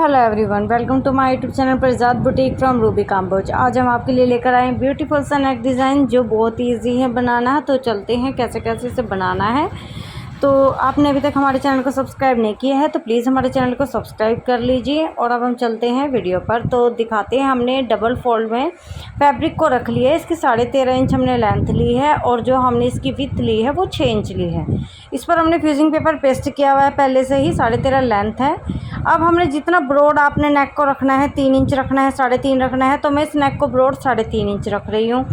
Hello everyone, welcome to my YouTube channel Prajat boutique from Ruby Kamboj. आज हम आपके लिए लेकर आए हैं ब्यूटीफुल सा नेक डिज़ाइन जो बहुत ही ईजी है बनाना है। तो चलते हैं कैसे कैसे इसे बनाना है। तो आपने अभी तक हमारे चैनल को सब्सक्राइब नहीं किया है तो प्लीज़ हमारे चैनल को सब्सक्राइब कर लीजिए। और अब हम चलते हैं वीडियो पर। तो दिखाते हैं, हमने डबल फोल्ड में फैब्रिक को रख लिया है। इसकी 13.5 इंच हमने लेंथ ली है और जो हमने इसकी विड्थ ली है वो 6 इंच ली है। इस पर हमने फ्यूजिंग पेपर पेस्ट किया हुआ है पहले से ही। 13.5 लेंथ है। अब हमने जितना ब्रॉड आपने नेक को रखना है, 3 इंच रखना है, 3.5 रखना है, तो मैं इस नेक को ब्रॉड 3.5 इंच रख रही हूँ।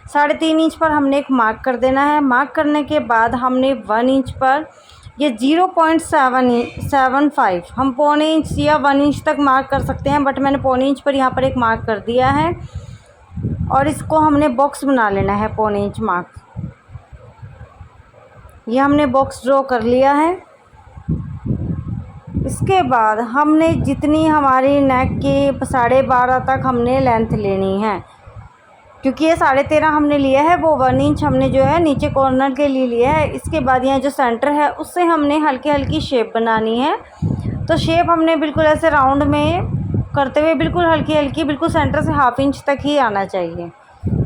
3.5 इंच पर हमने एक मार्क कर देना है। मार्क करने के बाद हमने 1 इंच पर ये 0.75 हम पौने इंच या 1 इंच तक मार्क कर सकते हैं, बट मैंने पौने इंच पर यहाँ पर एक मार्क कर दिया है। और इसको हमने बॉक्स बना लेना है पौने इंच मार्क। ये हमने बॉक्स ड्रॉ कर लिया है। इसके बाद हमने जितनी हमारी नेक की 12.5 तक हमने लेंथ लेनी है, क्योंकि ये 13.5 हमने लिया है, वो 1 इंच हमने जो है नीचे कॉर्नर के लिए लिया है। इसके बाद यहाँ जो सेंटर है उससे हमने हल्की हल्की शेप बनानी है। तो शेप हमने बिल्कुल ऐसे राउंड में करते हुए बिल्कुल हल्की हल्की, बिल्कुल सेंटर से 1/2 इंच तक ही आना चाहिए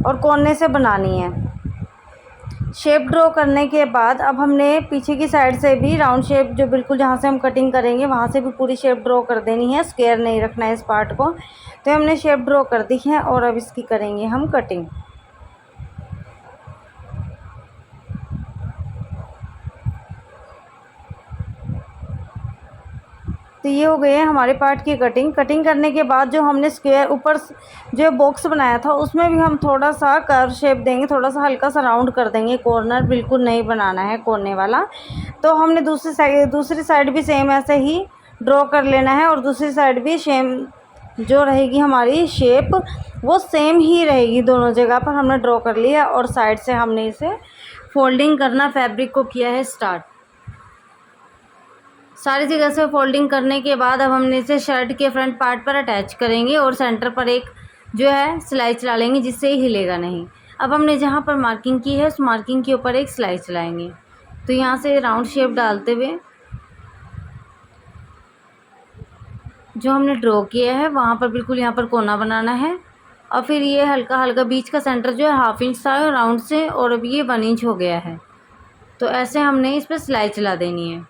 और कोने से बनानी है। शेप ड्रॉ करने के बाद अब हमने पीछे की साइड से भी राउंड शेप, जो बिल्कुल जहाँ से हम कटिंग करेंगे वहाँ से भी पूरी शेप ड्रॉ कर देनी है। स्क्वायर नहीं रखना है इस पार्ट को। तो हमने शेप ड्रॉ कर दी है और अब इसकी करेंगे हम कटिंग। तो ये हो गई है हमारे पार्ट की कटिंग। कटिंग करने के बाद जो हमने स्क्वायर ऊपर जो बॉक्स बनाया था उसमें भी हम थोड़ा सा कर्व शेप देंगे, थोड़ा सा हल्का सा राउंड कर देंगे। कॉर्नर बिल्कुल नहीं बनाना है कोने वाला। तो हमने दूसरी साइड भी सेम ऐसे ही ड्रॉ कर लेना है और दूसरी साइड भी सेम जो रहेगी हमारी शेप वो सेम ही रहेगी। दोनों जगह पर हमने ड्रॉ कर लिया और साइड से हमने इसे फोल्डिंग करना फैब्रिक को किया है स्टार्ट। सारी जगह से फोल्डिंग करने के बाद अब हमने इसे शर्ट के फ्रंट पार्ट पर अटैच करेंगे और सेंटर पर एक जो है सिलाई चला लेंगे जिससे ही हिलेगा नहीं। अब हमने जहाँ पर मार्किंग की है उस मार्किंग के ऊपर एक सिलाई चलाएंगे। तो यहाँ से राउंड शेप डालते हुए जो हमने ड्रॉ किया है वहाँ पर बिल्कुल यहाँ पर कोना बनाना है। और फिर ये हल्का हल्का बीच का सेंटर जो है 1/2 इंच था राउंड से, और अब ये 1 इंच हो गया है। तो ऐसे हमने इस पर सिलाई चला देनी है।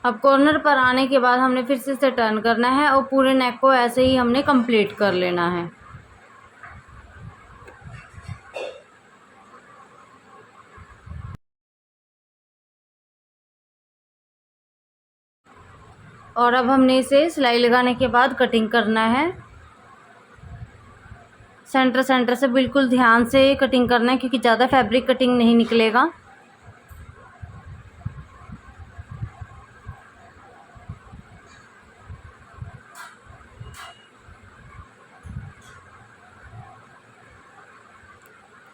अब कॉर्नर पर आने के बाद हमने फिर से इसे टर्न करना है और पूरे नेक को ऐसे ही हमने कंप्लीट कर लेना है। और अब हमने इसे सिलाई लगाने के बाद कटिंग करना है। सेंटर से बिल्कुल ध्यान से कटिंग करना है, क्योंकि ज़्यादा फैब्रिक कटिंग नहीं निकलेगा।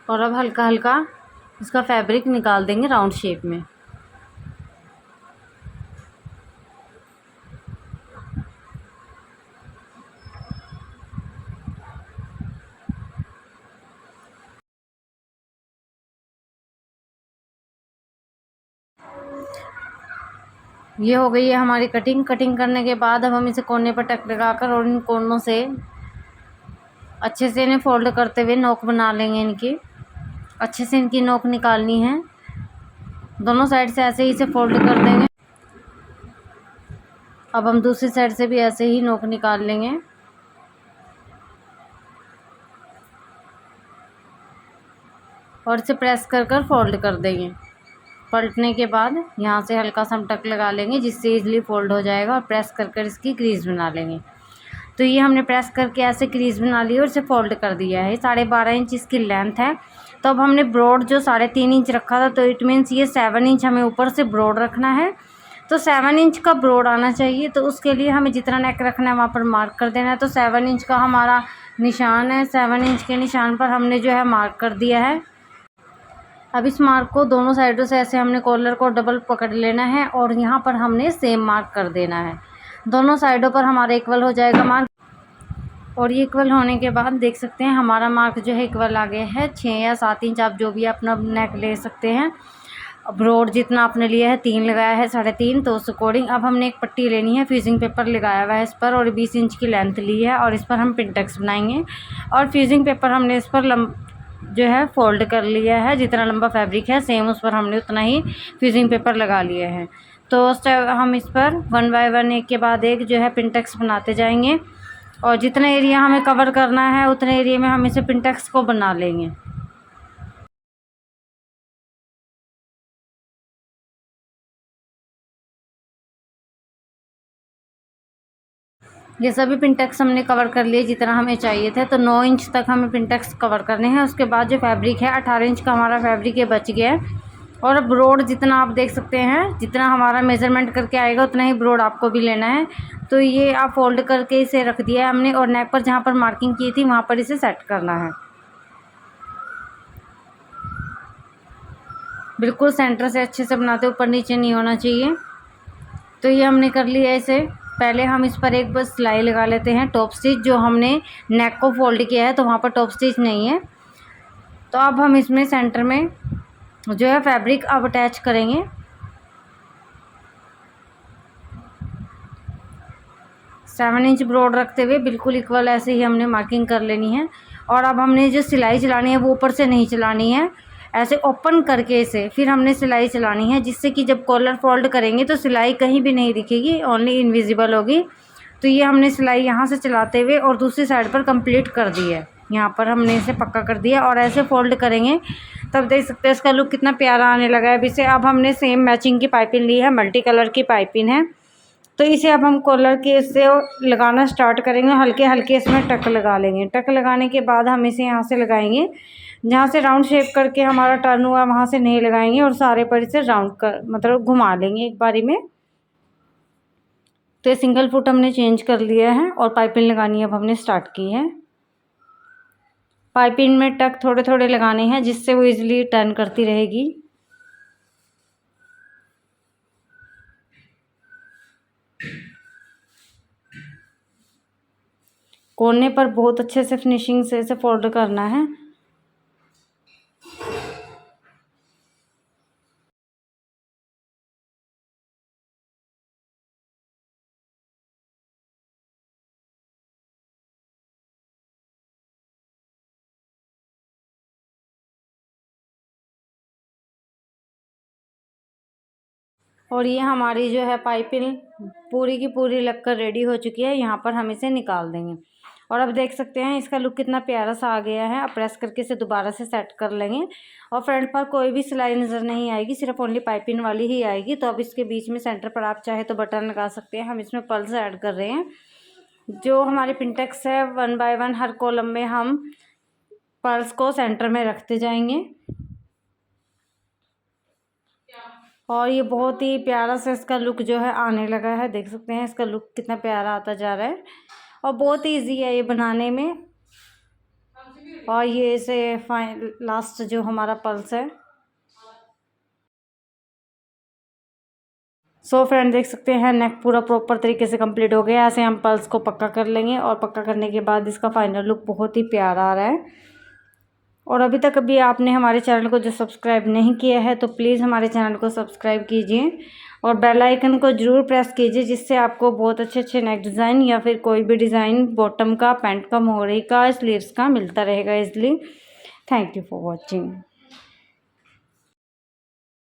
और अब हल्का हल्का इसका फैब्रिक निकाल देंगे राउंड शेप में। ये हो गई है हमारी कटिंग। कटिंग करने के बाद अब हम इसे कोने पर टक लगाकर और इन कोनों से अच्छे से इन्हें फोल्ड करते हुए नोक बना लेंगे। इनकी अच्छे से इनकी नोक निकालनी है। दोनों साइड से ऐसे ही इसे फोल्ड कर देंगे। अब हम दूसरी साइड से भी ऐसे ही नोक निकाल लेंगे। और इसे प्रेस कर कर फोल्ड कर देंगे। पलटने के बाद यहाँ से हल्का सा हम टक लगा लेंगे जिससे इजीली फोल्ड हो जाएगा, और प्रेस कर कर इसकी क्रीज बना लेंगे। तो ये हमने प्रेस करके ऐसे क्रीज बना ली और इसे फोल्ड कर दिया है। 12.5 इंच इसकी लेंथ है। तो अब हमने ब्रॉड जो 3.5 इंच रखा था, तो इट मीन्स ये 7 इंच हमें ऊपर से ब्रॉड रखना है। तो 7 इंच का ब्रॉड आना चाहिए। तो उसके लिए हमें जितना नेक रखना है वहाँ पर मार्क कर देना है। तो 7 इंच का हमारा निशान है। 7 इंच के निशान पर हमने जो है मार्क कर दिया है। अब इस मार्क को दोनों साइडों से ऐसे हमने कॉलर को डबल पकड़ लेना है और यहाँ पर हमने सेम मार्क कर देना है। दोनों साइडों पर हमारा इक्वल हो जाएगा मार्क। और ये इक्वल होने के बाद देख सकते हैं हमारा मार्क जो है इक्वल आ गया है। 6 या 7 इंच आप जो भी अपना नेक ले सकते हैं। ब्रॉड जितना आपने लिया है 3 लगाया है 3.5, तो उस अकॉर्डिंग अब हमने एक पट्टी लेनी है। फ्यूजिंग पेपर लगाया हुआ है इस पर और 20 इंच की लेंथ ली है और इस पर हम पिंटेक्स बनाएंगे। और फ्यूजिंग पेपर हमने इस पर जो है फोल्ड कर लिया है। जितना लंबा फैब्रिक है सेम उस पर हमने उतना ही फ्यूजिंग पेपर लगा लिया है। तो हम इस पर 1 बाय 1 एक के बाद एक जो है पिंटेक्स बनाते जाएंगे और जितना एरिया हमें कवर करना है उतने एरिया में हम इसे पिंटेक्स को बना लेंगे। ये सभी पिंटेक्स हमने कवर कर लिए जितना हमें चाहिए थे। तो 9 इंच तक हमें पिंटेक्स कवर करने हैं। उसके बाद जो फैब्रिक है 18 इंच का हमारा फैब्रिक ये बच गया है। और अब ब्रॉड जितना आप देख सकते हैं, जितना हमारा मेज़रमेंट करके आएगा उतना ही ब्रॉड आपको भी लेना है। तो ये आप फोल्ड करके इसे रख दिया है हमने और नेक पर जहाँ पर मार्किंग की थी वहाँ पर इसे सेट करना है। बिल्कुल सेंटर से अच्छे से बनाते, ऊपर नीचे नहीं होना चाहिए। तो ये हमने कर लिया इसे। पहले हम इस पर एक बस सिलाई लगा लेते हैं टॉप स्टिच। जो हमने नेक को फोल्ड किया है तो वहाँ पर टॉप स्टिच नहीं है। तो अब हम इसमें सेंटर में जो है फैब्रिक अब अटैच करेंगे। सेवन इंच ब्रॉड रखते हुए बिल्कुल इक्वल ऐसे ही हमने मार्किंग कर लेनी है। और अब हमने जो सिलाई चलानी है वो ऊपर से नहीं चलानी है, ऐसे ओपन करके इसे फिर हमने सिलाई चलानी है, जिससे कि जब कॉलर फोल्ड करेंगे तो सिलाई कहीं भी नहीं दिखेगी, ओनली इनविजिबल होगी। तो ये हमने सिलाई यहाँ से चलाते हुए और दूसरी साइड पर कंप्लीट कर दी है। यहाँ पर हमने इसे पक्का कर दिया और ऐसे फोल्ड करेंगे तब देख सकते हैं इसका लुक कितना प्यारा आने लगा है। अब इसे अब हमने सेम मैचिंग की पाइपिंग ली है, मल्टी कलर की पाइपिंग है। तो इसे अब हम कॉलर के से लगाना स्टार्ट करेंगे। हल्के हल्के इसमें टक लगा लेंगे। टक लगाने के बाद हम इसे यहाँ से लगाएंगे, जहाँ से राउंड शेप करके हमारा टर्न हुआ वहाँ से नहीं लगाएंगे और सारे पर इसे राउंड कर मतलब घुमा लेंगे एक बारी में। तो ये सिंगल फुट हमने चेंज कर लिया है और पाइपिंग लगानी अब हमने स्टार्ट की है। पाइपिंग में टक थोड़े थोड़े लगाने हैं जिससे वो इजीली टर्न करती रहेगी। कोने पर बहुत अच्छे से फिनिशिंग से इसे फोल्ड करना है। और ये हमारी जो है पाइपिंग पूरी की पूरी लगकर रेडी हो चुकी है। यहाँ पर हम इसे निकाल देंगे और अब देख सकते हैं इसका लुक कितना प्यारा सा आ गया है। अब प्रेस करके इसे दोबारा से सेट कर लेंगे और फ्रंट पर कोई भी सिलाई नज़र नहीं आएगी, सिर्फ ओनली पाइपिंग वाली ही आएगी। तो अब इसके बीच में सेंटर पर आप चाहे तो बटन लगा सकते हैं। हम इसमें पल्स ऐड कर रहे हैं। जो हमारे पिंटेक्स है 1 बाय 1 हर कॉलम में हम पल्स को सेंटर में रखते जाएंगे। और ये बहुत ही प्यारा सा इसका लुक जो है आने लगा है। देख सकते हैं इसका लुक कितना प्यारा आता जा रहा है और बहुत ही ईजी है ये बनाने में। और ये इसे लास्ट जो हमारा पल्स है। सो फ्रेंड देख सकते हैं नेक पूरा प्रॉपर तरीके से कंप्लीट हो गया। ऐसे हम पल्स को पक्का कर लेंगे और पक्का करने के बाद इसका फाइनल लुक बहुत ही प्यारा आ रहा है। और अभी तक अभी आपने हमारे चैनल को जो सब्सक्राइब नहीं किया है तो प्लीज़ हमारे चैनल को सब्सक्राइब कीजिए और बेल आइकन को ज़रूर प्रेस कीजिए, जिससे आपको बहुत अच्छे अच्छे नेक डिज़ाइन या फिर कोई भी डिज़ाइन बॉटम का, पैंट का, मोहरी का, स्लीव्स का मिलता रहेगा easily. Thank you for watching.